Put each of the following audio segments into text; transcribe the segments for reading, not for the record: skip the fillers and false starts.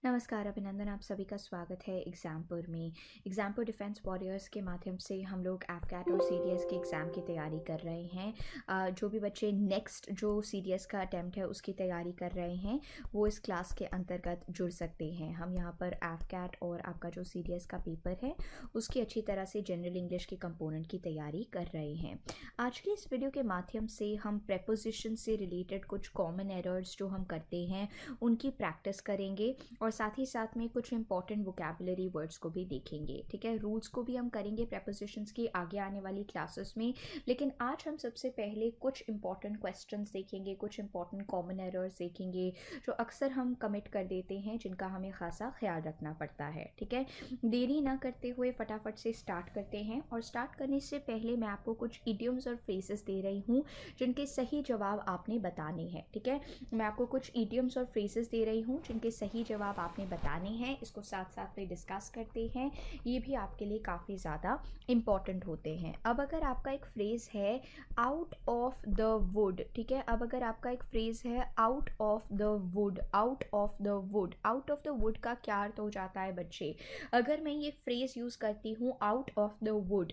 नमस्कार अभिनंदन, आप सभी का स्वागत है एग्ज़ामपुर में। एग्ज़ामपुर डिफेंस वॉरियर्स के माध्यम से हम लोग एफकैट और सीडीएस के एग्ज़ाम की तैयारी कर रहे हैं। जो भी बच्चे नेक्स्ट जो सीडीएस का अटैम्प्ट है उसकी तैयारी कर रहे हैं वो इस क्लास के अंतर्गत जुड़ सकते हैं। हम यहाँ पर एफकैट और आपका जो सीडीएस का पेपर है उसकी अच्छी तरह से जनरल इंग्लिश के कंपोनेंट की तैयारी कर रहे हैं। आज की इस वीडियो के माध्यम से हम प्रेपोजिशन से रिलेटेड कुछ कॉमन एरर्स जो हम करते हैं उनकी प्रैक्टिस करेंगे और साथ ही साथ में कुछ इंपॉर्टेंट वोकैबुलरी वर्ड्स को भी देखेंगे। ठीक है, रूल्स को भी हम करेंगे प्रेपोजिशंस की आगे आने वाली क्लासेस में, लेकिन आज हम सबसे पहले कुछ इंपॉर्टेंट क्वेश्चंस देखेंगे, कुछ इंपॉर्टेंट कॉमन एरर्स देखेंगे जो अक्सर हम कमिट कर देते हैं, जिनका हमें खासा ख्याल रखना पड़ता है। ठीक है, देरी ना करते हुए फटाफट से स्टार्ट करते हैं। और स्टार्ट करने से पहले मैं आपको कुछ इडियम्स और फ्रेजेस दे रही हूँ जिनके सही जवाब आपने बताने हैं। ठीक है, मैं आपको कुछ इडियम्स और फ्रेजेस दे रही हूँ जिनके सही जवाब आपने बताने हैं। इसको साथ साथ में डिस्कस करते हैं, ये भी आपके लिए काफ़ी ज़्यादा इम्पॉर्टेंट होते हैं। अब अगर आपका एक फ्रेज़ है आउट ऑफ द वुड, ठीक है, अब अगर आपका एक फ्रेज़ है out of the wood, out of the wood, out of the wood का क्या अर्थ हो जाता है बच्चे? अगर मैं ये फ्रेज़ यूज़ करती हूँ out of the wood,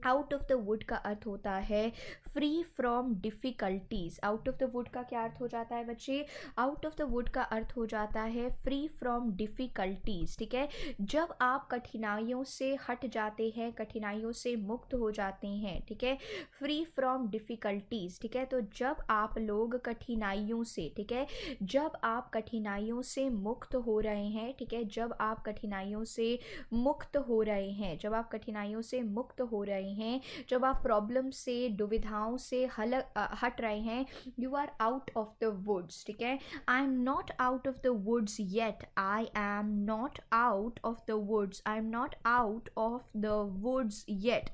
out of the wood का अर्थ होता है free from difficulties. Out of the wood का क्या अर्थ हो जाता है बच्चे? आउट ऑफ द वुड का अर्थ हो जाता है फ्री फ्रॉम डिफ़िकल्टीज। ठीक है, जब आप कठिनाइयों से हट जाते हैं, कठिनाइयों से मुक्त हो जाते हैं। ठीक है, फ्री फ्रॉम डिफ़िकल्टीज। ठीक है, तो जब आप लोग कठिनाइयों से, ठीक है, जब आप कठिनाइयों से मुक्त हो रहे हैं, ठीक है, जब आप कठिनाइयों से मुक्त हो रहे हैं, जब आप कठिनाइयों से मुक्त हो रहे हैं, जब आप प्रॉब्लम से, दुविधाओं से हट रहे हैं, you are out of the woods. ठीक है, I am not out of the woods yet, I am not out of the woods, I am not out of the woods yet,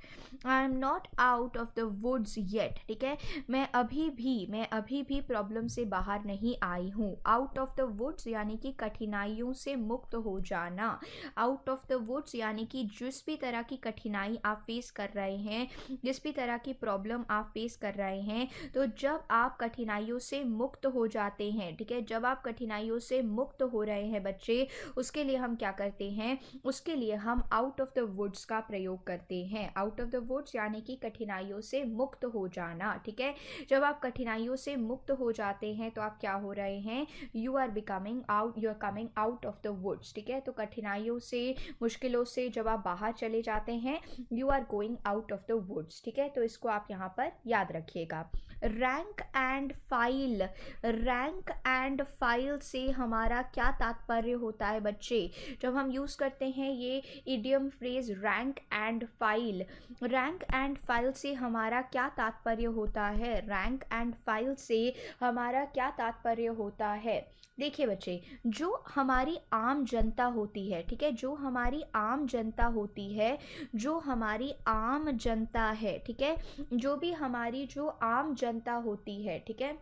I am not out of the woods yet. ठीक है, मैं अभी भी problem से बाहर नहीं आई हूँ। Out of the woods यानी कि कठिनाइयों से मुक्त हो जाना। आउट ऑफ द वुड्स यानी कि जिस भी तरह की कठिनाई आप फेस कर रहे हैं, जिस भी तरह की प्रॉब्लम आप फेस कर रहे हैं, तो जब आप कठिनाइयों से मुक्त हो जाते हैं, ठीक है, जब आप कठिनाइयों से मुक्त हो रहे हैं बच्चे, उसके लिए हम क्या करते हैं? उसके लिए हम आउट ऑफ द वुड्स का प्रयोग करते हैं। आउट ऑफ द वुड्स यानी कि कठिनाइयों से मुक्त हो जाना। ठीक है, जब आप कठिनाइयों से मुक्त हो जाते हैं तो आप क्या हो रहे हैं? You are becoming out, you are coming out of the woods. ठीक है, तो कठिनाइयों से, मुश्किलों से जब आप बाहर चले जाते हैं, you are going out of the woods. ठीक है, तो इसको आप यहाँ पर याद रखिएगा। Rank and file, rank and file से हमारा क्या तात्पर्य होता है बच्चे? जब हम यूज़ करते हैं ये idiom phrase rank and file, rank and file से हमारा क्या तात्पर्य होता है? रैंक एंड फाइल से हमारा क्या तात्पर्य होता है? देखिए बच्चे, जो हमारी आम जनता होती है, ठीक है, जो हमारी आम जनता होती है, जो हमारी आम जनता है, ठीक है, जो भी हमारी जो आम जनता होती है, ठीक है,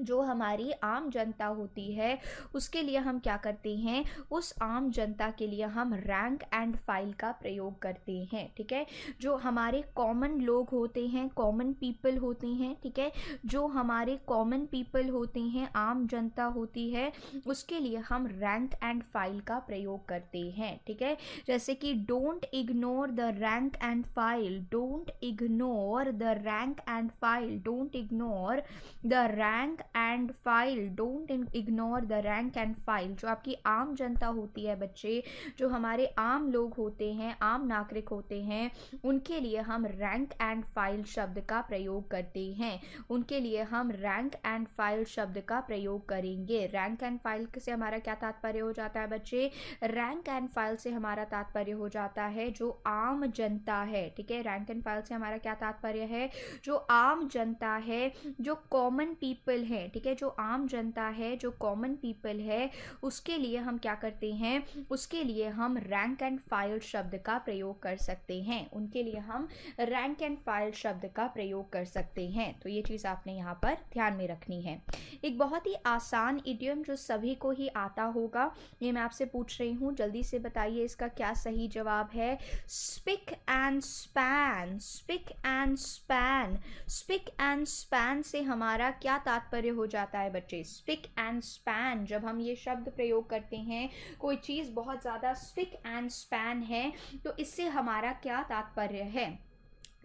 जो हमारी आम जनता होती है, उसके लिए हम क्या करते हैं? उस आम जनता के लिए हम रैंक एंड फाइल का प्रयोग करते हैं। ठीक है, जो हमारे कॉमन लोग होते हैं, कॉमन पीपल होते हैं, ठीक है, जो हमारे कॉमन पीपल होते हैं, आम जनता होती है, उसके लिए हम रैंक एंड फाइल का प्रयोग करते हैं। ठीक है, जैसे कि don't ignore the rank and file, don't ignore the rank and file, don't ignore the rank and file, don't ignore the rank and file. जो आपकी आम जनता होती है बच्चे, जो हमारे आम लोग होते हैं, आम नागरिक होते हैं, उनके लिए हम रैंक एंड फाइल शब्द का प्रयोग करते हैं। उनके लिए हम रैंक एंड फाइल शब्द का प्रयोग करेंगे। रैंक एंड फाइल से हमारा क्या तात्पर्य हो जाता है बच्चे? रैंक एंड फाइल से हमारा तात्पर्य हो जाता है जो आम जनता है। ठीक है, रैंक एंड फाइल से हमारा क्या तात्पर्य है? जो आम जनता है, जो कॉमन पीपल है, ठीक है, जो आम जनता है, जो कॉमन पीपल है, उसके लिए हम क्या करते हैं? उसके लिए हम रैंक एंड फाइल शब्द का प्रयोग कर सकते हैं। उनके लिए हम रैंक एंड फाइल शब्द का प्रयोग कर सकते हैं। तो ये चीज़ आपने यहाँ पर ध्यान में रखनी है। एक बहुत ही आसान इडियम जो सभी को ही आता होगा, ये मैं आपसे पूछ रही हूँ, जल्दी से बताइए इसका क्या सही जवाब है? Speak and span, speak and span, speak and span से हमारा क्या तात्पर्य तात्पर्य हो जाता है बच्चे? Speak and span. जब हम ये शब्द प्रयोग करते हैं, कोई चीज़ बहुत ज़्यादा स्पिक एंड स्पैन है, तो इससे हमारा क्या तात्पर्य है?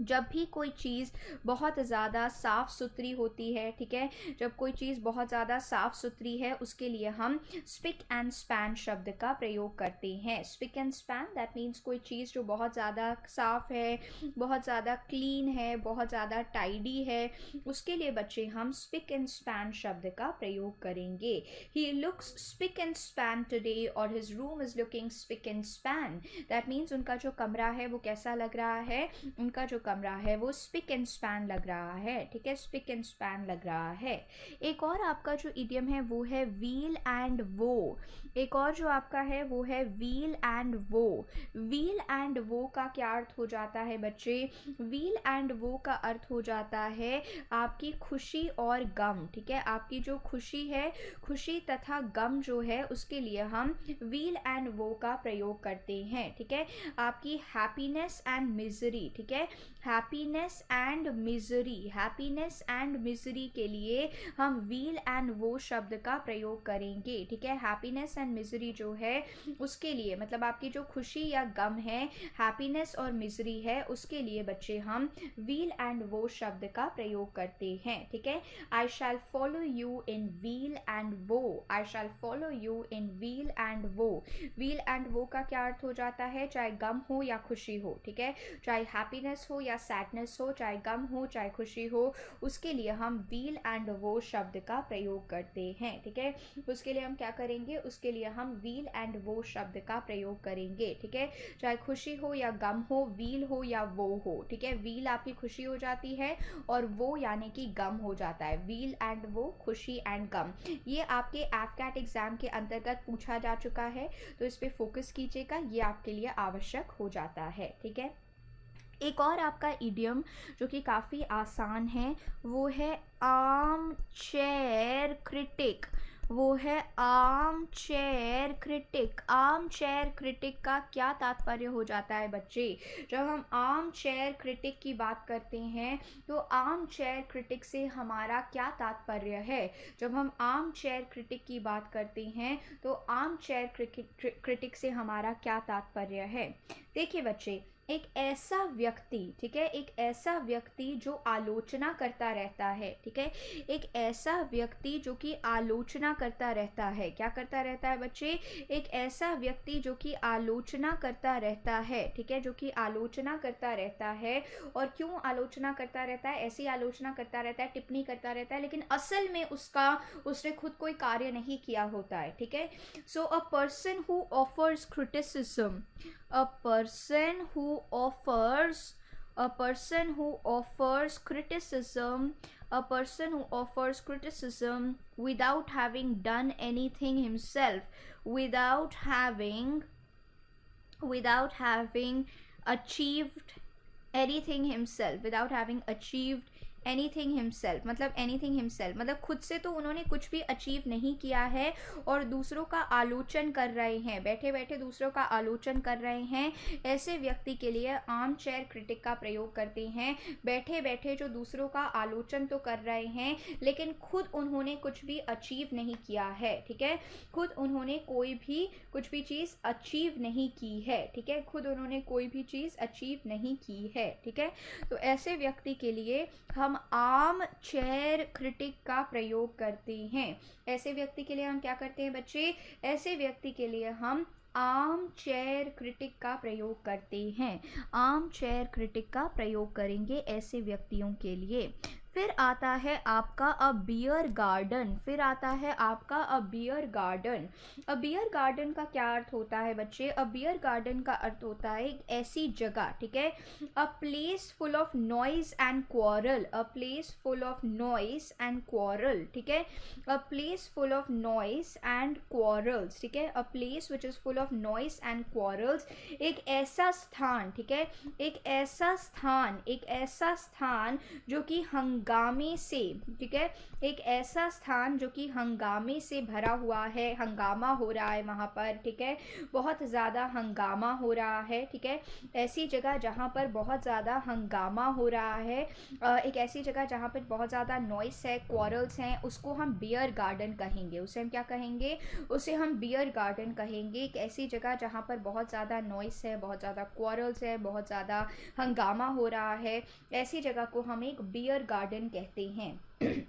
जब भी कोई चीज़ बहुत ज़्यादा साफ़ सुथरी होती है, ठीक है, जब कोई चीज़ बहुत ज़्यादा साफ़ सुथरी है, उसके लिए हम स्पिक एंड स्पैन शब्द का प्रयोग करते हैं। Speak and span that means कोई चीज़ जो बहुत ज़्यादा साफ़ है, बहुत ज़्यादा क्लीन है, बहुत ज़्यादा टाइडी है, उसके लिए बच्चे हम स्पिक एंड स्पैन शब्द का प्रयोग करेंगे। He looks spick and span today, और his room is looking spick and span. That means उनका जो कमरा है वो कैसा लग रहा है? उनका जो कमरा है वो स्पिक एंड स्पैन लग रहा है, ठीक है, स्पिक एंड स्पैन लग रहा है। एक और आपका जो इडियम है वो है व्हील एंड वो। एक और जो आपका है वो है wheel and woe. Weal and woe का क्या अर्थ हो जाता है बच्चे? व्हील एंड वो का अर्थ हो जाता है आपकी खुशी और गम, ठीक है, आपकी जो खुशी है, खुशी तथा गम जो है, उसके लिए हम व्हील एंड वो का प्रयोग करते हैं, ठीक है। आपकी हैप्पीनेस एंड मिजरी, ठीक है, happiness and misery, happiness and misery के लिए हम व्हील एंड वो शब्द का प्रयोग करेंगे, ठीक है। हैप्पीनेस एंड मिजरी जो है उसके लिए, मतलब आपकी जो खुशी या गम है, हैप्पीनेस और मिजरी है, उसके लिए बच्चे हम व्हील एंड वो शब्द का प्रयोग करते हैं, ठीक है। I shall follow you in weal and woe, I shall follow you in weal and woe. Weal and woe का क्या अर्थ हो जाता है? चाहे गम हो या खुशी हो, ठीक है, चाहे हैप्पीनेस हो या सैडनेस हो, चाहे गम हो चाहे खुशी हो, उसके लिए हम व्हील एंड वो शब्द का प्रयोग करते हैं, ठीक है। उसके लिए हम क्या करेंगे? उसके लिए हम व्हील एंड वो शब्द का प्रयोग करेंगे, ठीक है। चाहे खुशी हो या गम हो, व्हील हो या वो हो, ठीक है। व्हील आपकी खुशी हो जाती है और वो यानी कि गम हो जाता है। व्हील एंड वो, खुशी एंड गम। ये आपके एफकैट एग्जाम के अंतर्गत पूछा जा चुका है, तो इस पे फोकस कीजिएगा, ये आपके लिए आवश्यक हो जाता है, ठीक है। एक और आपका इडियम जो कि काफ़ी आसान है वो है आर्म चेयर क्रिटिक। वो है arm chair critic. Arm chair critic का क्या तात्पर्य हो जाता है बच्चे? जब हम आर्म चेयर क्रिटिक की बात करते हैं तो आर्म चेयर क्रिटिक से हमारा क्या तात्पर्य है? जब हम आर्म चेयर क्रिटिक की बात करते हैं तो आर्म चेयर क्रिटिक से हमारा क्या तात्पर्य है? देखिए बच्चे, एक ऐसा व्यक्ति, ठीक है, एक ऐसा व्यक्ति जो आलोचना करता रहता है, ठीक है, एक ऐसा व्यक्ति जो कि आलोचना करता रहता है। क्या करता रहता है बच्चे? एक ऐसा व्यक्ति जो कि आलोचना करता रहता है, ठीक है, जो कि आलोचना करता रहता है। और क्यों आलोचना करता रहता है? ऐसी आलोचना करता रहता है, टिप्पणी करता रहता है, लेकिन असल में उसने खुद कोई कार्य नहीं किया होता है, ठीक है। So a person who offers criticism, a person who offers a person who offers criticism, a person who offers criticism without having done anything himself, without having achieved anything himself, without having achieved anything himself, मतलब anything himself मतलब खुद से तो उन्होंने कुछ भी achieve नहीं किया है और दूसरों का आलोचन कर रहे हैं, बैठे बैठे दूसरों का आलोचन कर रहे हैं। ऐसे व्यक्ति के लिए आर्म चेयर क्रिटिक का प्रयोग करते हैं। बैठे बैठे जो दूसरों का आलोचन तो कर रहे हैं लेकिन खुद उन्होंने कुछ भी अचीव नहीं किया है, ठीक है, खुद उन्होंने कोई भी कुछ भी चीज़ अचीव नहीं की है, ठीक है, खुद उन्होंने कोई भी चीज़ अचीव नहीं की है, ठीक है। तो ऐसे व्यक्ति के लिए हम आर्म चेयर क्रिटिक का प्रयोग करते हैं। ऐसे व्यक्ति के लिए हम क्या करते हैं बच्चे? ऐसे व्यक्ति के लिए हम आर्म चेयर क्रिटिक का प्रयोग करते हैं। आर्म चेयर क्रिटिक का प्रयोग करेंगे ऐसे व्यक्तियों के लिए। फिर आता है आपका अ बियर गार्डन। फिर आता है आपका अ बियर गार्डन। अ बियर गार्डन का क्या अर्थ होता है बच्चे? अ बियर गार्डन का अर्थ होता है एक ऐसी जगह, ठीक है, a place full of noise and quarrel, a place full of noise and quarrel, ठीक है, a place full of noise and quarrels, ठीक है, a place which is full of noise and quarrels. एक ऐसा स्थान, ठीक है, एक ऐसा स्थान जो कि हंगामे से, ठीक है, एक ऐसा स्थान जो कि हंगामे से भरा हुआ है, हंगामा हो रहा है वहाँ पर, ठीक है, बहुत ज़्यादा हंगामा हो रहा है, ठीक है, ऐसी जगह जहाँ पर बहुत ज़्यादा हंगामा हो रहा है, एक ऐसी जगह जहाँ पर बहुत ज़्यादा नॉइस है, क्वारल्स हैं, उसको हम बियर गार्डन कहेंगे। उसे हम क्या कहेंगे? उसे हम बियर गार्डन कहेंगे। एक ऐसी जगह जहाँ पर बहुत ज़्यादा नॉइस है, बहुत ज़्यादा क्वारल्स है, बहुत ज़्यादा हंगामा हो रहा है, ऐसी जगह को हम एक बियर गार्डन कहते हैं।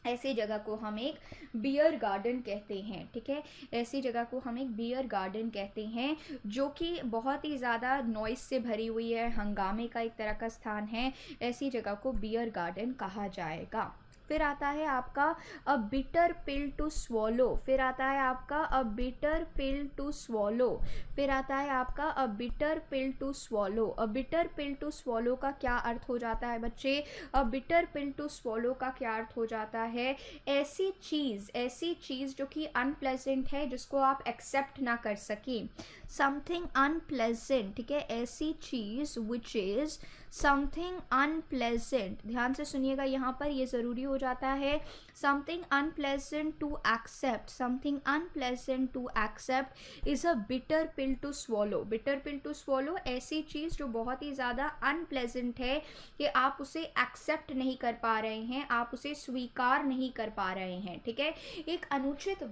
ऐसी जगह को हम एक बियर गार्डन कहते हैं, ठीक है, ऐसी जगह को हम एक बियर गार्डन कहते हैं जो कि बहुत ही ज़्यादा नॉइस से भरी हुई है, हंगामे का एक तरह का स्थान है, ऐसी जगह को बियर गार्डन कहा जाएगा। फिर आता है आपका a bitter pill to swallow, फिर आता है आपका a bitter pill to swallow, फिर आता है आपका a bitter pill to swallow. A bitter pill to swallow का क्या अर्थ हो जाता है बच्चे? A bitter pill to swallow का क्या अर्थ हो जाता है? ऐसी चीज़ जो कि अनप्लेजेंट है, जिसको आप एक्सेप्ट ना कर सकें, समथिंग अनप्लेजेंट, ठीक है, ऐसी चीज़ विच इज़ समथिंग अनप्लेजेंट। ध्यान से सुनिएगा, यहाँ पर ये ज़रूरी हो जाता है, something unpleasant to accept, something unpleasant to accept is a bitter pill to swallow. Bitter pill to swallow, ऐसी चीज़ जो बहुत ही ज़्यादा अनप्लेजेंट है कि आप उसे एक्सेप्ट नहीं कर पा रहे हैं, आप उसे स्वीकार नहीं कर पा रहे हैं, ठीक है, एक अनुचित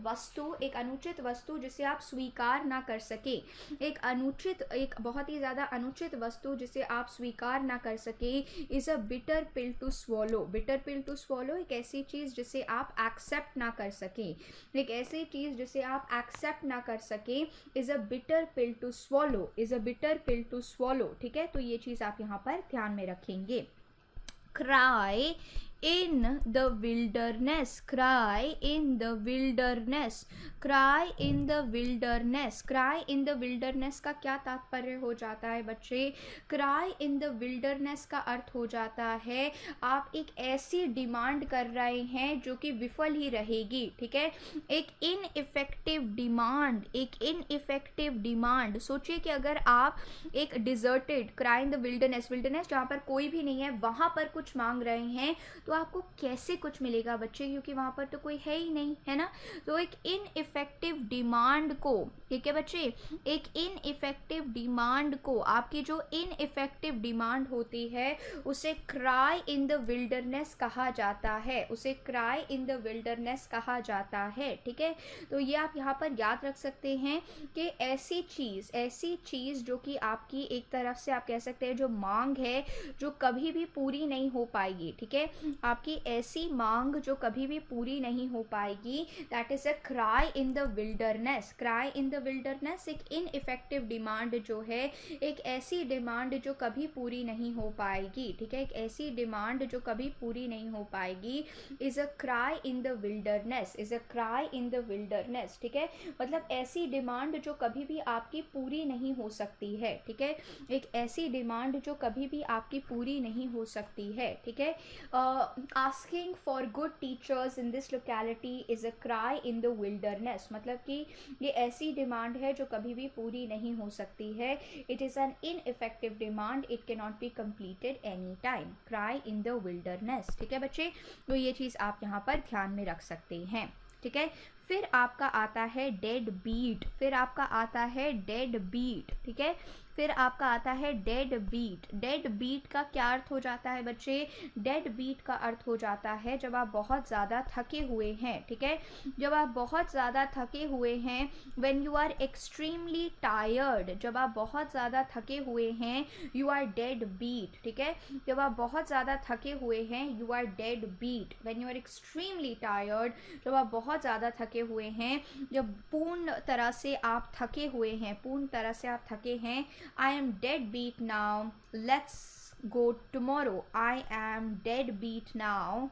वस्तु जिसे आप स्वीकार ना कर सके, एक बहुत ही ज़्यादा अनुचित वस्तु जिसे आप स्वीकार ना कर सके, is a bitter pill to swallow. Bitter pill to swallow, एक ऐसी चीज़ जिसे आप एक्सेप्ट ना कर सके, एक ऐसी चीज़ जिसे आप एक्सेप्ट ना कर सके, is a bitter pill to swallow, is a bitter pill to swallow, ठीक है, तो ये चीज़ आप यहाँ पर ध्यान में रखेंगे। Cry in the wilderness, cry in the wilderness, cry in the wilderness, cry in the wilderness का क्या तात्पर्य हो जाता है बच्चे? cry in the wilderness का अर्थ हो जाता है आप एक ऐसी डिमांड कर रहे हैं जो कि विफल ही रहेगी, ठीक है, एक इनइफेक्टिव डिमांड, एक इनइफेक्टिव डिमांड। सोचिए कि अगर आप एक deserted, cry in the wilderness, wilderness जहाँ पर कोई भी नहीं है, वहाँ पर कुछ मांग रहे हैं, तो आपको कैसे कुछ मिलेगा बच्चे, क्योंकि वहाँ पर तो कोई है ही नहीं, है ना। तो एक इनइफेक्टिव डिमांड को, ठीक है बच्चे, एक इनइफेक्टिव डिमांड को, आपकी जो इनइफेक्टिव डिमांड होती है उसे क्राई इन द विल्डरनेस कहा जाता है, उसे क्राई इन द विल्डरनेस कहा जाता है, ठीक है। तो ये आप यहाँ पर याद रख सकते हैं कि ऐसी चीज़ जो कि आपकी एक तरफ से आप कह सकते हैं जो मांग है जो कभी भी पूरी नहीं हो पाएगी, ठीक है, आपकी ऐसी मांग जो कभी भी पूरी नहीं हो पाएगी, that is a cry in the wilderness. Cry in the wilderness एक इनइफेक्टिव डिमांड जो है, एक ऐसी डिमांड जो कभी पूरी नहीं हो पाएगी, ठीक है, एक ऐसी डिमांड जो कभी पूरी नहीं हो पाएगी, is a cry in the wilderness, is a cry in the wilderness, ठीक है, मतलब ऐसी डिमांड जो कभी भी आपकी पूरी नहीं हो सकती है, ठीक है, एक ऐसी डिमांड जो कभी भी आपकी पूरी नहीं हो सकती है, ठीक है। Asking for good teachers in this locality is a cry in the wilderness, मतलब कि ये ऐसी डिमांड है जो कभी भी पूरी नहीं हो सकती है, it is an ineffective demand, it can not be completed any time, cry in the wilderness, ठीक है बच्चे, तो ये चीज़ आप यहाँ पर ध्यान में रख सकते हैं, ठीक है। फिर आपका आता है डेड बीट, फिर आपका आता है डेड बीट, ठीक है, फिर आपका आता है डेड बीट। डेड बीट का क्या अर्थ हो जाता है बच्चे? डेड बीट का अर्थ हो जाता है जब आप बहुत ज़्यादा थके हुए हैं, ठीक है, जब आप बहुत ज़्यादा थके हुए हैं, when you are extremely tired, जब आप बहुत ज़्यादा थके हुए हैं, यू आर डेड बीट, ठीक है, जब आप बहुत ज़्यादा थके हुए हैं, you are dead beat, when you are extremely tired, जब आप बहुत ज़्यादा थके हुए हैं, जब पूर्ण तरह से आप थके हुए हैं, पूर्ण तरह से आप थके हैं, I am dead beat now, let's go tomorrow, I am dead beat now,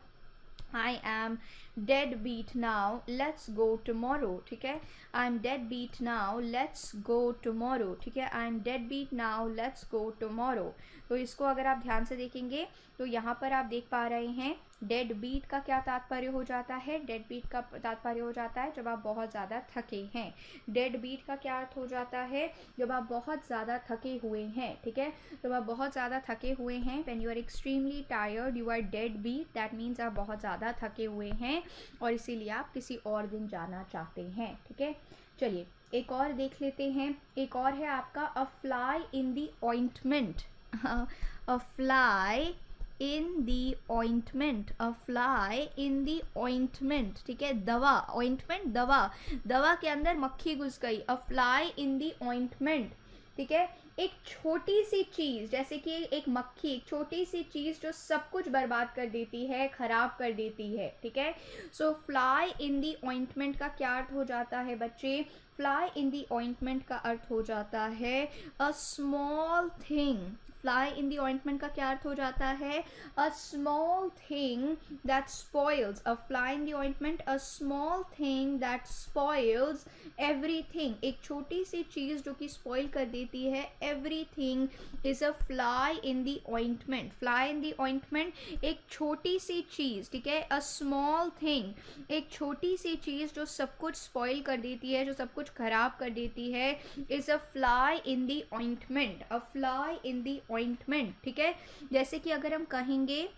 I am dead beat now let's go tomorrow, ठीक है। I am dead beat now let's go tomorrow, ठीक है। I am dead beat now let's go tomorrow. तो इसको अगर आप ध्यान से देखेंगे तो यहाँ पर आप देख पा रहे हैं डेड बीट का क्या तात्पर्य हो जाता है। डेड बीट का तात्पर्य हो जाता है जब आप बहुत ज़्यादा थके हैं। डेड बीट का क्या अर्थ हो जाता है, जब आप बहुत ज़्यादा थके हुए हैं, ठीक है। जब आप बहुत ज़्यादा थके हुए हैं, when you are extremely tired you are dead beat, that means आप बहुत ज़्यादा थके हुए हैं और इसीलिए आप किसी और दिन जाना चाहते हैं, ठीक है। चलिए एक और देख लेते हैं। एक और है आपका अ fly in the ointment, a fly in the ointment, a fly in the ointment, ठीक है। दवा, ऑइंटमेंट दवा, दवा के अंदर मक्खी घुस गई, अ फ्लाई इन दी ऑइंटमेंट, ठीक है। एक छोटी सी चीज़ जैसे कि एक मक्खी, एक छोटी सी चीज़ जो सब कुछ बर्बाद कर देती है, खराब कर देती है, ठीक है। सो फ्लाई इन दी ऑइंटमेंट का क्या अर्थ हो जाता है बच्चे, फ्लाई इन दी ऑइंटमेंट का अर्थ हो जाता है a small thing. Fly in the ointment का क्या अर्थ हो जाता है, a small thing that spoils, a fly in the ointment a small thing that spoils everything, एक छोटी सी चीज़ जो कि स्पॉइल कर देती है everything is a fly in the ointment. Fly in the ointment एक छोटी सी चीज़, ठीक है। अ स्मॉल थिंग एक छोटी सी चीज़ जो सब कुछ स्पॉइल कर देती है, जो सब कुछ खराब कर देती है, is a fly in the ointment, a fly in the ointment, ठीक है। जैसे कि अगर हम कहेंगे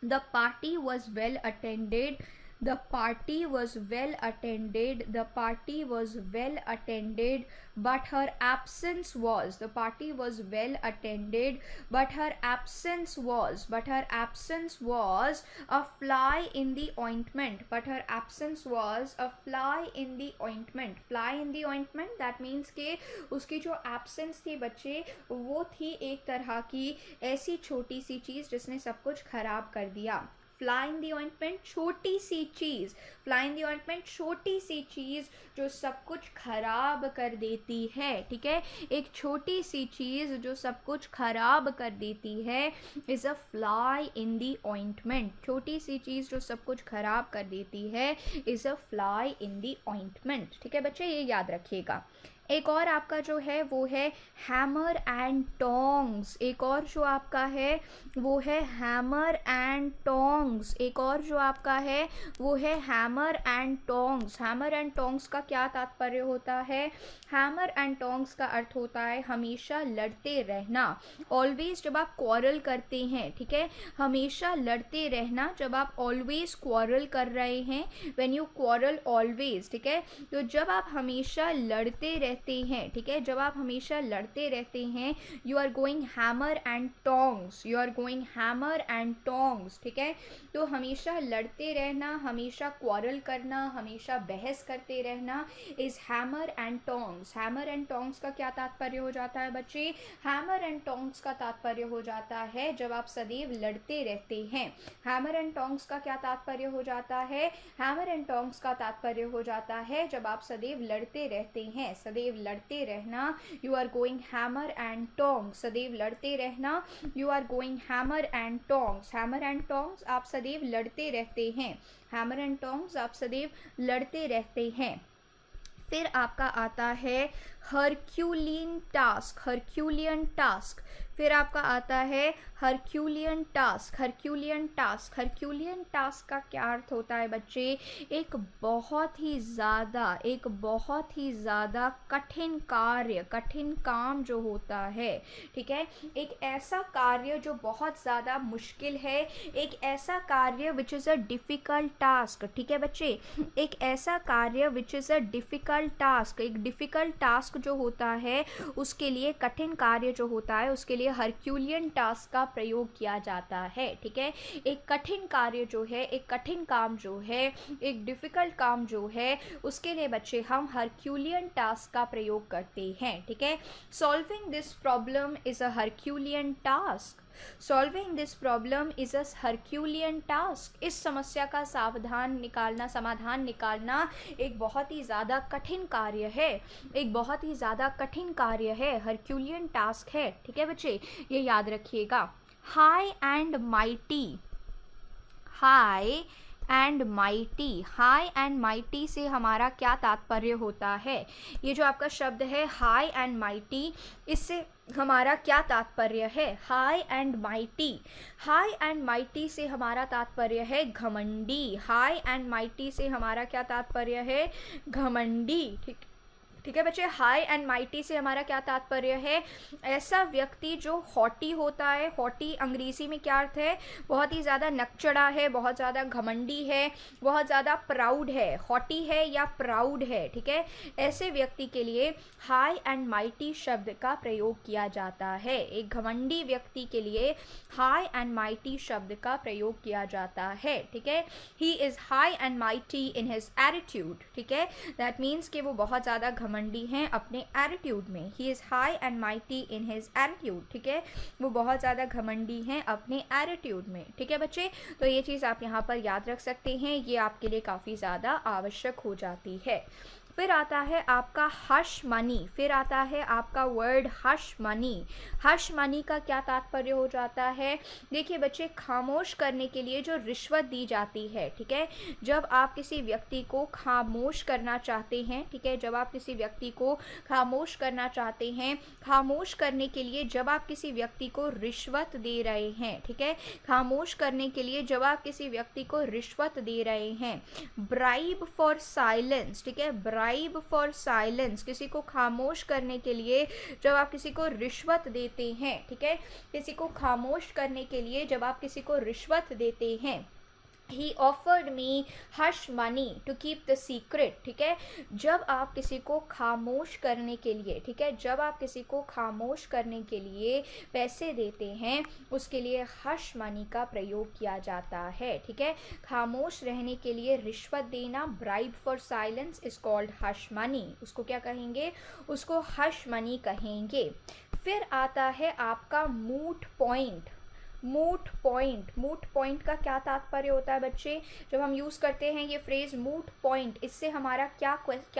the party was well attended, the party was well attended, the party was well attended but her absence was, the party was well attended but her absence was, but her absence was a fly in the ointment, but her absence was a fly in the ointment, fly in the ointment that means के उसकी जो absence थी बच्चे वो थी एक तरह की ऐसी छोटी सी चीज़ जिसने सब कुछ खराब कर दिया। फ्लाई इन दी ऑइंटमेंट छोटी सी चीज़, फ्लाई इन दी ऑइंटमेंट छोटी सी चीज़ जो सब कुछ खराब कर देती है, ठीक है। एक छोटी सी चीज़ जो सब कुछ खराब कर देती है is a fly in the ointment, छोटी सी चीज़ जो सब कुछ खराब कर देती है is a fly in the ointment, ठीक है बच्चे, ये याद रखिएगा। एक और आपका जो है वो है हैमर एंड टोंग्स, एक और जो आपका है वो है हैमर एंड टोंग्स, एक और जो आपका है वो है hammer and tongs. Hammer and tongs का क्या तात्पर्य होता है, हैमर एंड टोंग्स का अर्थ होता है हमेशा लड़ते रहना, ऑलवेज जब आप क्वारल करते हैं, ठीक है, हमेशा लड़ते रहना, जब आप ऑलवेज क्वारल कर रहे हैं, व्हेन यू क्वारल ऑलवेज, ठीक है। तो जब आप हमेशा लड़ते रहते हैं, ठीक है, जब आप हमेशा लड़ते रहते हैं you are going hammer and tongs, you are going hammer and tongs, ठीक है। तो हमेशा लड़ते रहना, हमेशा क्वारल करना, हमेशा बहस करते रहना is hammer and tongs. Hammer and tongs का क्या तात्पर्य हो जाता है बच्चे, हैमर एंड टोंग्स का तात्पर्य हो जाता है जब आप सदैव लड़ते रहते हैं। हैमर एंड टोंग्स का क्या तात्पर्य हो जाता है, हैमर एंड टोंग्स का तात्पर्य हो जाता है जब आप सदैव लड़ते रहते हैं, सदैव लड़ते रहना, you are going hammer and tongs, सदैव लड़ते रहना, you are going hammer and tongs. Hammer and tongs आप सदैव लड़ते रहते हैं, हैमर एंड टोंग्स आप सदैव लड़ते रहते हैं। फिर आपका आता है हरक्यूलियन टास्क, हरक्यूलियन टास्क, फिर आपका आता है Herculean task, Herculean task. Herculean task का क्या अर्थ होता है बच्चे, एक बहुत ही ज़्यादा कठिन कार्य, कठिन काम जो होता है, ठीक है, एक ऐसा कार्य जो बहुत ज़्यादा मुश्किल है, एक ऐसा कार्य which is a difficult task, ठीक है बच्चे, एक ऐसा कार्य which is a difficult task, एक डिफ़िकल्ट टास्क जो होता है उसके लिए, कठिन कार्य जो होता है उसके लिए हरक्यूलियन टास्क का प्रयोग किया जाता है, ठीक है। एक कठिन कार्य जो है, एक कठिन काम जो है, एक डिफ़िकल्ट काम जो है उसके लिए बच्चे हम हरक्यूलियन टास्क का प्रयोग करते हैं, ठीक है। Solving this problem is a Herculean task, solving this problem is a Herculean task. इस समस्या का समाधान निकालना एक बहुत ही ज़्यादा कठिन कार्य है, एक बहुत ही ज़्यादा कठिन कार्य है, हरक्यूलियन टास्क है, ठीक है बच्चे, ये याद रखिएगा। High and mighty, high and mighty, high and mighty से हमारा क्या तात्पर्य होता है? ये जो आपका शब्द है हाई एंड माइटी, इससे हमारा क्या तात्पर्य है? High and mighty, high and mighty से हमारा तात्पर्य है घमंडी। हाई एंड माइटी से हमारा क्या तात्पर्य है? घमंडी। ठीक है बच्चे, हाई एंड माइटी से हमारा क्या तात्पर्य है? ऐसा व्यक्ति जो हॉटी होता है। हॉटी अंग्रेजी में क्या अर्थ है? बहुत ही ज़्यादा नकचड़ा है, बहुत ज़्यादा घमंडी है, बहुत ज़्यादा प्राउड है। हॉटी है या प्राउड है, ठीक है। ऐसे व्यक्ति के लिए हाई एंड माइटी शब्द का प्रयोग किया जाता है। एक घमंडी व्यक्ति के लिए हाई एंड माइटी शब्द का प्रयोग किया जाता है, ठीक है। He is high and mighty in his attitude, ठीक है। दैट मीन्स कि वो बहुत ज़्यादा घमंडी हैं अपने एटीट्यूड में। He is high and mighty in his attitude, ठीक है। वो बहुत ज़्यादा घमंडी हैं अपने एटीट्यूड में, ठीक है बच्चे। तो ये चीज़ आप यहाँ पर याद रख सकते हैं, ये आपके लिए काफ़ी ज़्यादा आवश्यक हो जाती है। फिर आता है आपका हश मनी, फिर आता है आपका word hush money. Hush money का क्या तात्पर्य हो जाता है? देखिए बच्चे, खामोश करने के लिए जो रिश्वत दी जाती है, ठीक है। जब आप किसी व्यक्ति को खामोश करना चाहते हैं, ठीक है, जब आप किसी व्यक्ति को खामोश करना चाहते हैं, खामोश करने के लिए जब आप किसी व्यक्ति को रिश्वत दे रहे हैं, ठीक है, खामोश करने के लिए जब आप किसी व्यक्ति को रिश्वत दे रहे हैं, ब्राइब फॉर साइलेंस, ठीक है, ब्राइब फॉर साइलेंस, किसी को खामोश करने के लिए जब आप किसी को रिश्वत देते हैं, ठीक है, किसी को खामोश करने के लिए जब आप किसी को रिश्वत देते हैं। He offered me hush money to keep the secret, ठीक है। जब आप किसी को खामोश करने के लिए, ठीक है, जब आप किसी को खामोश करने के लिए पैसे देते हैं, उसके लिए हश मनी का प्रयोग किया जाता है, ठीक है। खामोश रहने के लिए रिश्वत देना, bribe for silence is called hush money. उसको क्या कहेंगे? उसको हश मनी कहेंगे। फिर आता है आपका मूट पॉइंट। मूट पॉइंट, मूट पॉइंट का क्या तात्पर्य होता है बच्चे? जब हम यूज़ करते हैं ये फ्रेज़ मूट पॉइंट, इससे हमारा क्या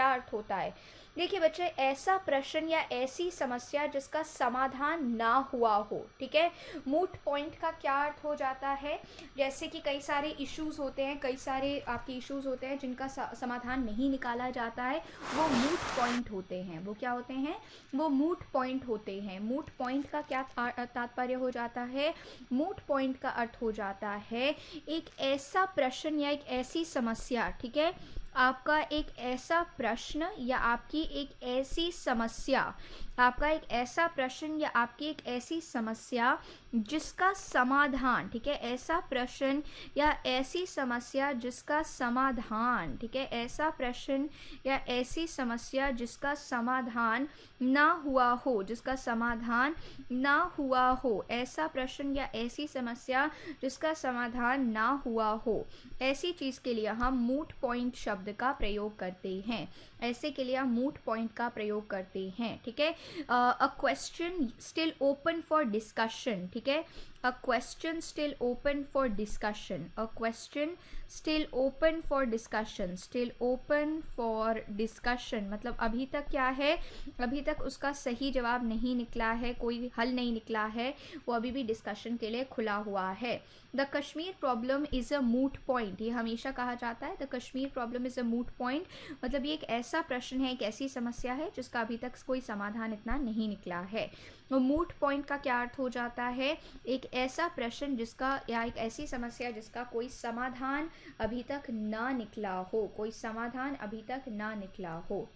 अर्थ होता है? देखिए बच्चे, ऐसा प्रश्न या ऐसी समस्या जिसका समाधान ना हुआ हो, ठीक है। मूट पॉइंट का क्या अर्थ हो जाता है? जैसे कि कई सारे इश्यूज़ होते हैं, कई सारे आपके इश्यूज़ होते हैं जिनका समाधान नहीं निकाला जाता है, वो मूट पॉइंट होते हैं। वो क्या होते हैं? वो मूट पॉइंट होते हैं। मूट पॉइंट का क्या तात्पर्य हो जाता है? मूट पॉइंट का अर्थ हो जाता है एक ऐसा प्रश्न या एक ऐसी समस्या, ठीक है, आपका एक ऐसा प्रश्न या आपकी एक ऐसी समस्या, आपका एक ऐसा प्रश्न या आपकी एक ऐसी समस्या जिसका समाधान, ठीक है, ऐसा प्रश्न या ऐसी समस्या जिसका समाधान, ठीक है, ऐसा प्रश्न या ऐसी समस्या जिसका समाधान ना हुआ हो, जिसका समाधान ना हुआ हो, ऐसा प्रश्न या ऐसी समस्या जिसका समाधान ना हुआ हो, ऐसी चीज़ के लिए हम मूट पॉइंट शब्द का प्रयोग करते हैं। ऐसे के लिए हम मूट पॉइंट का प्रयोग करते हैं, ठीक है। A question still open for discussion, ठीक है। A question still open for discussion, a question still open for discussion, still open for discussion मतलब अभी तक क्या है? अभी तक उसका सही जवाब नहीं निकला है, कोई हल नहीं निकला है, वो अभी भी डिस्कशन के लिए खुला हुआ है। The Kashmir problem is a moot point, ये हमेशा कहा जाता है the Kashmir problem is a moot point, मतलब ये एक ऐसा प्रश्न है, एक ऐसी समस्या है जिसका अभी तक कोई समाधान इतना नहीं निकला है। तो मूट पॉइंट का क्या अर्थ हो जाता है? एक ऐसा प्रश्न जिसका या एक ऐसी समस्या जिसका कोई समाधान अभी तक ना निकला हो, कोई समाधान अभी तक ना निकला हो।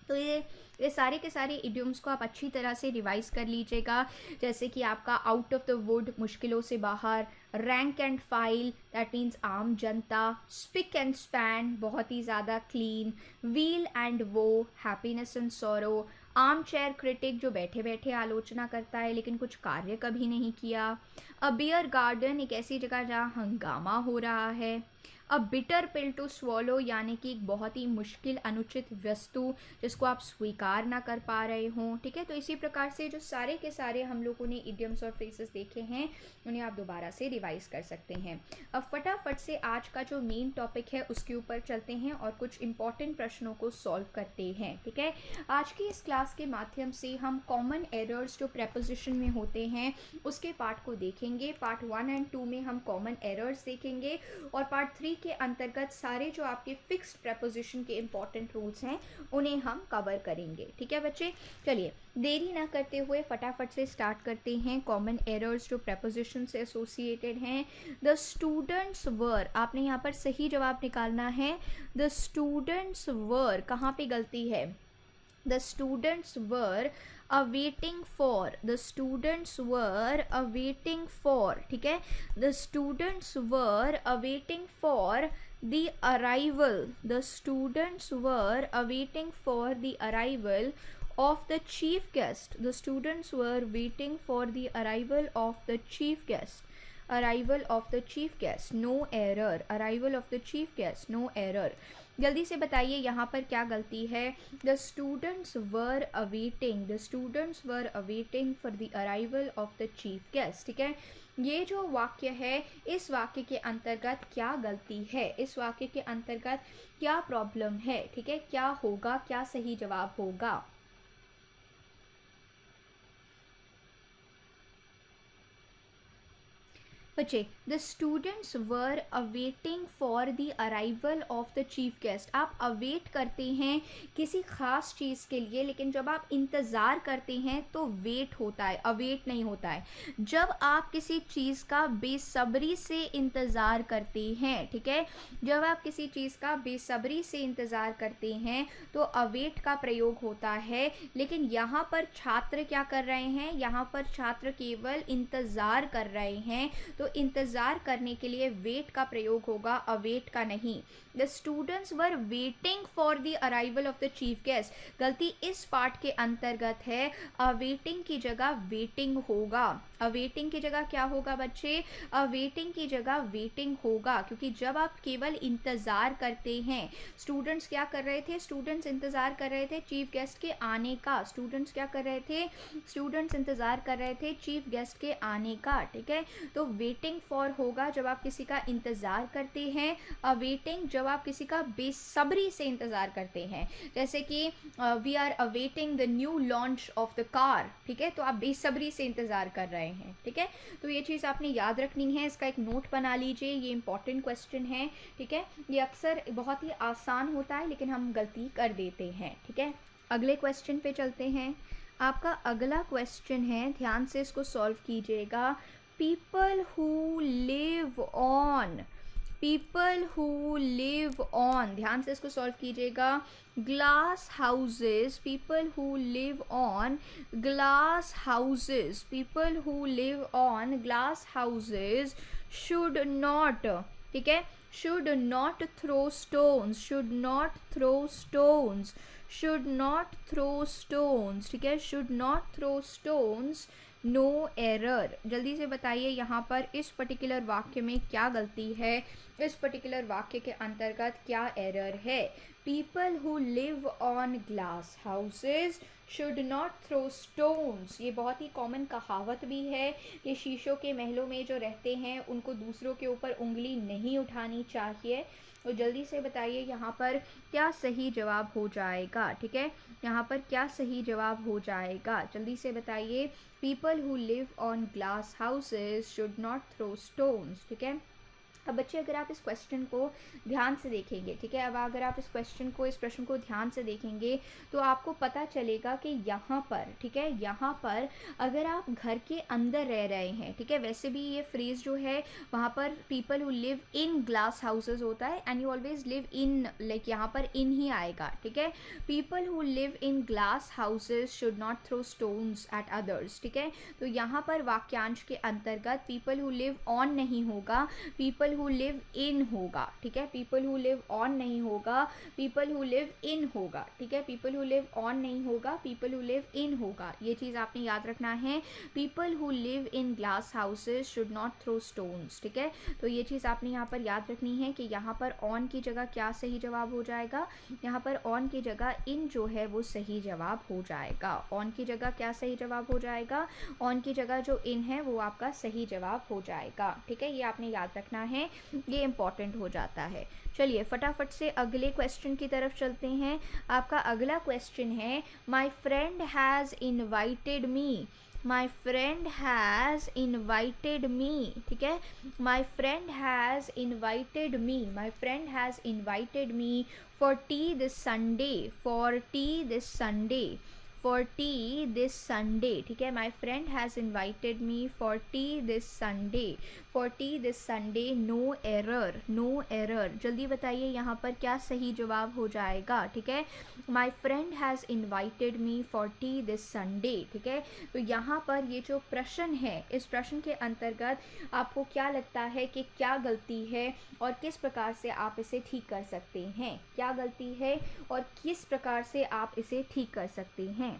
तो ये सारे के सारे इडियम्स को आप अच्छी तरह से रिवाइज कर लीजिएगा, जैसे कि आपका आउट ऑफ द वुड मुश्किलों से बाहर, rank and file that means आम जनता, स्पिक एंड स्पैन बहुत ही ज़्यादा क्लीन, व्हील एंड वो happiness and sorrow, arm chair critic जो बैठे बैठे आलोचना करता है लेकिन कुछ कार्य कभी नहीं किया, अ बियर गार्डन एक ऐसी जगह जहाँ हंगामा हो रहा है, a bitter pill to swallow यानी कि एक बहुत ही मुश्किल अनुचित वस्तु जिसको आप स्वीकार ना कर पा रहे हों, ठीक है। तो इसी प्रकार से जो सारे के सारे हम लोगों ने इडियम्स और फ्रेजेस देखे हैं उन्हें आप दोबारा से रिवाइज कर सकते हैं। अब फटाफट से आज का जो मेन टॉपिक है उसके ऊपर चलते हैं और कुछ इंपॉर्टेंट प्रश्नों को सॉल्व करते हैं, ठीक है। आज की इस क्लास के माध्यम से हम कॉमन एरर्स जो प्रेपोजिशन में होते हैं उसके पार्ट को देखेंगे। पार्ट 1 एंड 2 में हम कॉमन एरर्स देखेंगे और पार्ट 3 के अंतर्गत सारे जो आपके फिक्स्ड प्रेपोजिशन के इंपॉर्टेंट रूल्स हैं उन्हें हम कवर करेंगे। ठीक है बच्चे, चलिए देरी ना करते हुए फटाफट से स्टार्ट करते हैं। कॉमन एरर्स जो प्रेपोजिशन से एसोसिएटेड हैं। द स्टूडेंट्स वर, आपने यहाँ पर सही जवाब निकालना है। द स्टूडेंट्स वर, कहाँ पे गलती है? The students were awaiting for, the students were awaiting for, ठीक है, the students were awaiting for the arrival, the students were awaiting for the arrival of the chief guest, the students were waiting for the arrival of the chief guest, arrival of the chief guest, no error, arrival of the chief guest, no error। जल्दी से बताइए यहाँ पर क्या गलती है? The students were awaiting, the students were awaiting for the arrival of the chief guest. ठीक है, ये जो वाक्य है इस वाक्य के अंतर्गत क्या गलती है, इस वाक्य के अंतर्गत क्या प्रॉब्लम है? ठीक है, क्या होगा, क्या सही जवाब होगा? बच्चे, the students were awaiting for the arrival of the chief guest. आप अवेट करते हैं किसी ख़ास चीज़ के लिए, लेकिन जब आप इंतज़ार करते हैं तो वेट होता है, अवेट नहीं होता है। जब आप किसी चीज़ का बेसब्री से इंतज़ार करते हैं, ठीक है, जब आप किसी चीज़ का बेसब्री से इंतज़ार करते हैं तो अवेट का प्रयोग होता है। लेकिन यहाँ पर छात्र क्या कर रहे हैं? यहाँ पर छात्र केवल इंतज़ार कर रहे हैं, तो इंतज़ार करने के लिए वेट का प्रयोग होगा, अवेट का नहीं। The students were waiting for the arrival of the chief guest, गलती इस पार्ट के अंतर्गत है। अवेटिंग की जगह वेटिंग होगा, अवेटिंग की जगह क्या होगा बच्चे? अवेटिंग की जगह वेटिंग होगा, क्योंकि जब आप केवल इंतज़ार करते हैं, स्टूडेंट्स क्या कर रहे थे? स्टूडेंट्स इंतज़ार कर रहे थे चीफ गेस्ट के आने का। स्टूडेंट्स क्या कर रहे थे? स्टूडेंट्स इंतज़ार कर रहे थे चीफ गेस्ट के आने का। ठीक है, तो वेटिंग फॉर होगा जब आप किसी का इंतज़ार करते हैं, अवेटिंग जब आप किसी का बेसब्री से इंतज़ार करते हैं। जैसे कि we are awaiting the new launch of the car, ठीक है, तो आप बेसब्री से इंतज़ार कर रहे हैं। ठीक है, तो ये चीज़ आपने याद रखनी है, इसका एक नोट बना लीजिए, ये इंपॉर्टेंट क्वेश्चन है। ठीक है, ये अक्सर बहुत ही आसान होता है लेकिन हम गलती कर देते हैं। ठीक है, अगले क्वेश्चन पे चलते हैं। आपका अगला क्वेश्चन है, ध्यान से इसको सॉल्व कीजिएगा। People who live on, people who live on, ध्यान से इसको सॉल्व कीजिएगा। Glass houses, people who live on glass houses, people who live on glass houses should not, ठीक है, should not throw stones, should not throw stones, should not throw stones, ठीक है, should not throw stones, no error. जल्दी से बताइए यहाँ पर इस पर्टिकुलर वाक्य में क्या गलती है, इस पर्टिकुलर वाक्य के अंतर्गत क्या एरर है? People who live on glass houses should not throw stones, ये बहुत ही कॉमन कहावत भी है कि शीशों के महलों में जो रहते हैं उनको दूसरों के ऊपर उंगली नहीं उठानी चाहिए। तो जल्दी से बताइए यहाँ पर क्या सही जवाब हो जाएगा? ठीक है, यहाँ पर क्या सही जवाब हो जाएगा? जल्दी से बताइए। People who live on glass houses should not throw stones. ठीक है, अब बच्चे अगर आप इस क्वेश्चन को ध्यान से देखेंगे, ठीक है, अब अगर आप इस क्वेश्चन को, इस प्रश्न को ध्यान से देखेंगे तो आपको पता चलेगा कि यहाँ पर, ठीक है, यहाँ पर अगर आप घर के अंदर रह रहे हैं, ठीक है, वैसे भी ये फ्रेज जो है वहाँ पर people who live in glass houses होता है and you always live in, like यहाँ पर इन ही आएगा। ठीक है, people who live in glass houses should not throw stones at others. ठीक है, तो यहाँ पर वाक्यांश के अंतर्गत पीपल हु लिव ऑन नहीं होगा, पीपल हु लिव इन होगा। ठीक है, पीपल हु लिव ऑन नहीं होगा, पीपल हु लिव इन होगा। ठीक है, पीपल हु लिव ऑन नहीं होगा, पीपल हु लिव इन होगा। ये चीज़ आपने याद रखना है। People who live in glass houses should not throw stones. ठीक है, तो ये चीज़ आपने यहाँ पर याद रखनी है कि यहाँ पर ऑन की जगह क्या सही जवाब हो जाएगा? यहाँ पर ऑन की जगह इन जो है वो सही जवाब हो जाएगा। ऑन की जगह क्या सही जवाब हो जाएगा? ऑन की जगह जो इन है वो आपका सही जवाब हो जाएगा। ठीक है, ये आपने याद रखना है, ये इंपॉर्टेंट हो जाता है। चलिए फटाफट से अगले क्वेश्चन की तरफ चलते हैं। आपका अगला क्वेश्चन है, my friend has invited me, my friend has invited me, ठीक है, my friend has invited me, my friend has invited me for tea this Sunday, for tea this Sunday, for tea this Sunday, ठीक है, my friend has invited me for tea this Sunday, for tea this Sunday, no error, no error, जल्दी बताइए यहाँ पर क्या सही जवाब हो जाएगा, ठीक है, my friend has invited me for tea this Sunday, ठीक है। तो यहाँ पर ये जो प्रश्न है, इस प्रश्न के अंतर्गत आपको क्या लगता है कि क्या गलती है और किस प्रकार से आप इसे ठीक कर सकते हैं, क्या गलती है और किस प्रकार से आप इसे ठीक कर सकते हैं।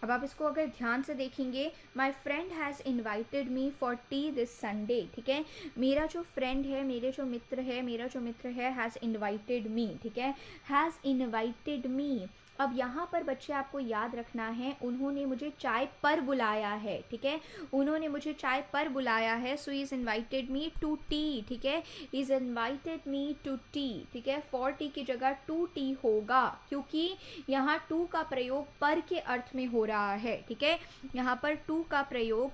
अब आप इसको अगर ध्यान से देखेंगे, माई friend has invited me for tea this Sunday, ठीक है, मेरा जो फ्रेंड है, मेरे जो मित्र है, मेरा जो मित्र है हैज़ इन्वाइटेड मी, ठीक है, हैज़ इन्वाइटेड मी। अब यहाँ पर बच्चे आपको याद रखना है, उन्होंने मुझे चाय पर बुलाया है, ठीक है, उन्होंने मुझे चाय पर बुलाया है, so is invited me to tea, ठीक है, is invited me to tea, ठीक है, फॉर टी की जगह टू टी होगा, क्योंकि यहाँ टू का प्रयोग पर के अर्थ में हो रहा है, ठीक है, यहाँ पर टू का प्रयोग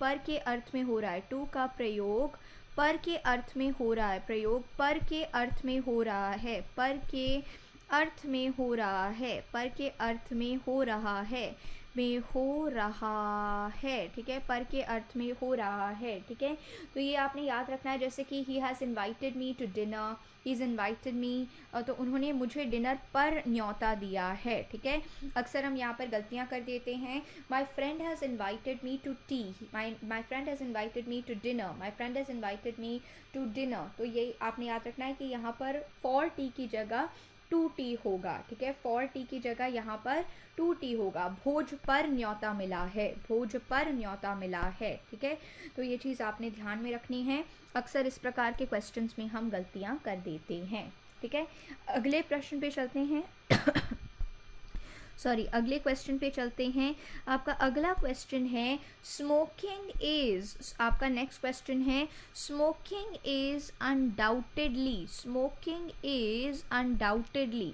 पर के अर्थ में हो रहा है, टू का प्रयोग पर के अर्थ में हो रहा है, प्रयोग पर के अर्थ में हो रहा है, पर के अर्थ में हो रहा है, पर के अर्थ में हो रहा है, में हो रहा है, ठीक है, पर के अर्थ में हो रहा है, ठीक है। तो ये आपने याद रखना है, जैसे कि he has invited me to dinner, he is invited me, तो उन्होंने मुझे डिनर पर न्योता दिया है, ठीक है। अक्सर हम यहाँ पर गलतियाँ कर देते हैं, my friend has invited me to tea, my friend has invited me to dinner, my friend has invited me to dinner, तो ये आपने याद रखना है कि यहाँ पर फॉर टी की जगह टू टी होगा, ठीक है, फॉर टी की जगह यहाँ पर टू टी होगा, भोज पर न्योता मिला है, भोज पर न्योता मिला है, ठीक है। तो ये चीज़ आपने ध्यान में रखनी है, अक्सर इस प्रकार के क्वेश्चंस में हम गलतियाँ कर देते हैं, ठीक है। अगले प्रश्न पे चलते हैं अगले क्वेश्चन पे चलते हैं। आपका अगला क्वेश्चन है स्मोकिंग इज, आपका नेक्स्ट क्वेश्चन है smoking is undoubtedly, smoking is undoubtedly,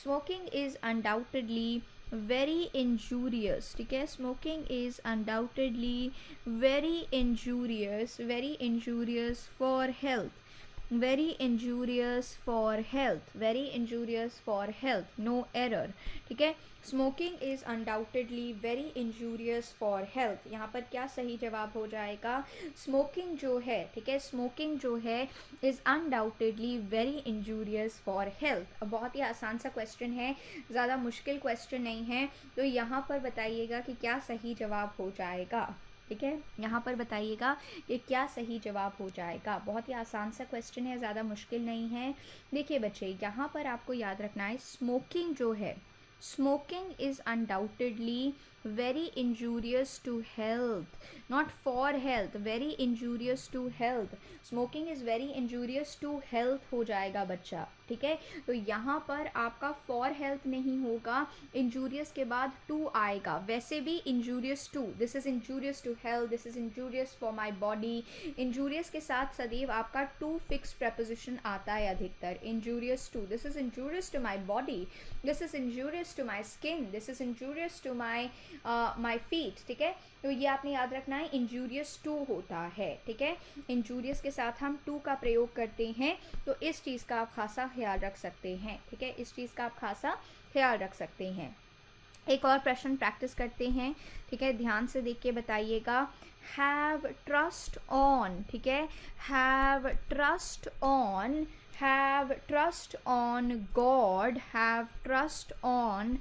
smoking is undoubtedly very injurious, ठीक है, smoking is undoubtedly very injurious for health, very injurious for health, very injurious for health, no error, ठीक है, smoking is undoubtedly very injurious for health, यहाँ पर क्या सही जवाब हो जाएगा, स्मोकिंग जो है, ठीक है, स्मोकिंग जो है is undoubtedly very injurious for health. अब बहुत ही आसान सा क्वेश्चन है, ज़्यादा मुश्किल क्वेश्चन नहीं है, तो यहाँ पर बताइएगा कि क्या सही जवाब हो जाएगा, ठीक है, यहाँ पर बताइएगा कि क्या सही जवाब हो जाएगा। बहुत ही आसान सा क्वेश्चन है, ज़्यादा मुश्किल नहीं है। देखिए बच्चे, यहाँ पर आपको याद रखना है, स्मोकिंग जो है, smoking is undoubtedly very injurious to health, not for health, very injurious to health, smoking is very injurious to health हो जाएगा बच्चा, ठीक है। तो यहाँ पर आपका फॉर हेल्थ नहीं होगा, इंजूरियस के बाद टू आएगा, वैसे भी injurious to, this is injurious to health, this is injurious for my body, injurious के साथ सदैव आपका टू फिक्स प्रपोजिशन आता है अधिकतर, injurious to, this is injurious to my body, this is injurious to my skin, this is injurious to my feet, ठीक है। तो ये आपने याद रखना है, इंजूरियस टू होता है, ठीक है, इंजूरियस के साथ हम टू का प्रयोग करते हैं, तो इस चीज़ का आप खासा ख्याल रख सकते हैं, ठीक है, इस चीज़ का आप खासा ख्याल रख सकते हैं। एक और प्रश्न प्रैक्टिस करते हैं, ठीक है, ध्यान से देख के बताइएगा, हैव ट्रस्ट ऑन, ठीक है, have trust on, have trust on God, have trust on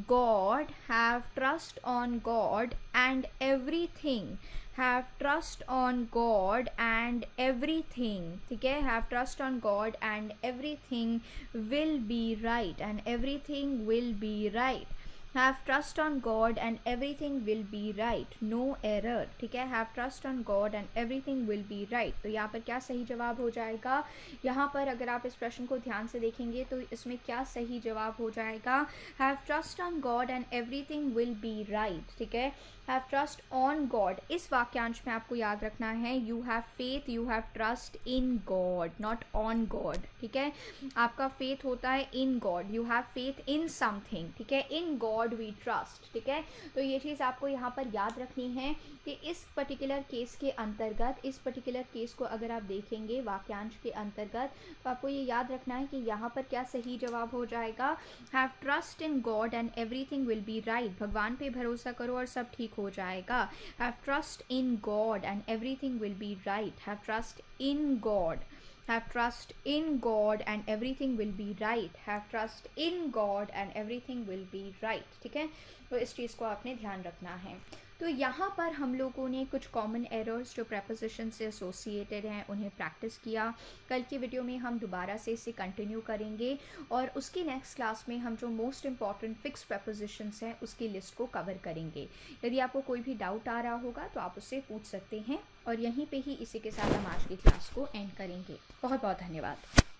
God, have trust on God and everything, have trust on God and everything, ठीक है, have trust on God and everything will be right, and everything will be right, have trust on God and everything will be right, no error, ठीक है। Have trust on God and everything will be right, तो यहाँ पर क्या सही जवाब हो जाएगा? यहाँ पर अगर आप इस प्रश्न को ध्यान से देखेंगे तो इसमें क्या सही जवाब हो जाएगा? Have trust on God and everything will be right, ठीक है। हैव ट्रस्ट ऑन गॉड, इस वाक्यांश में आपको याद रखना है you have faith, you have trust in God, not on God, ठीक है। आपका फेथ होता है in God, you have faith in something, ठीक है। इन गॉड वी ट्रस्ट, ठीक है। तो ये चीज़ आपको यहाँ पर याद रखनी है कि इस पर्टिकुलर केस के अंतर्गत, इस पर्टिकुलर केस को अगर आप देखेंगे वाक्यांश के अंतर्गत, तो आपको ये याद रखना है कि यहाँ पर क्या सही जवाब हो जाएगा? Have trust in God and everything will be right, भगवान पे भरोसा करो और सब ठीक हो जाएगा। Have trust in God and everything will be right, have trust in God, have trust in God and everything will be right, have trust in God and everything will be right, ठीक है। तो इस चीज़ को आपने ध्यान रखना है। तो यहाँ पर हम लोगों ने कुछ कॉमन एरर्स जो प्रेपोजिशन से एसोसिएटेड हैं उन्हें प्रैक्टिस किया। कल की वीडियो में हम दोबारा से इसे कंटिन्यू करेंगे और उसकी नेक्स्ट क्लास में हम जो मोस्ट इंपॉर्टेंट फिक्स प्रेपोजिशंस हैं उसकी लिस्ट को कवर करेंगे। यदि आपको कोई भी डाउट आ रहा होगा तो आप उससे पूछ सकते हैं और यहीं पे ही इसी के साथ हम आज की क्लास को एंड करेंगे। बहुत बहुत धन्यवाद।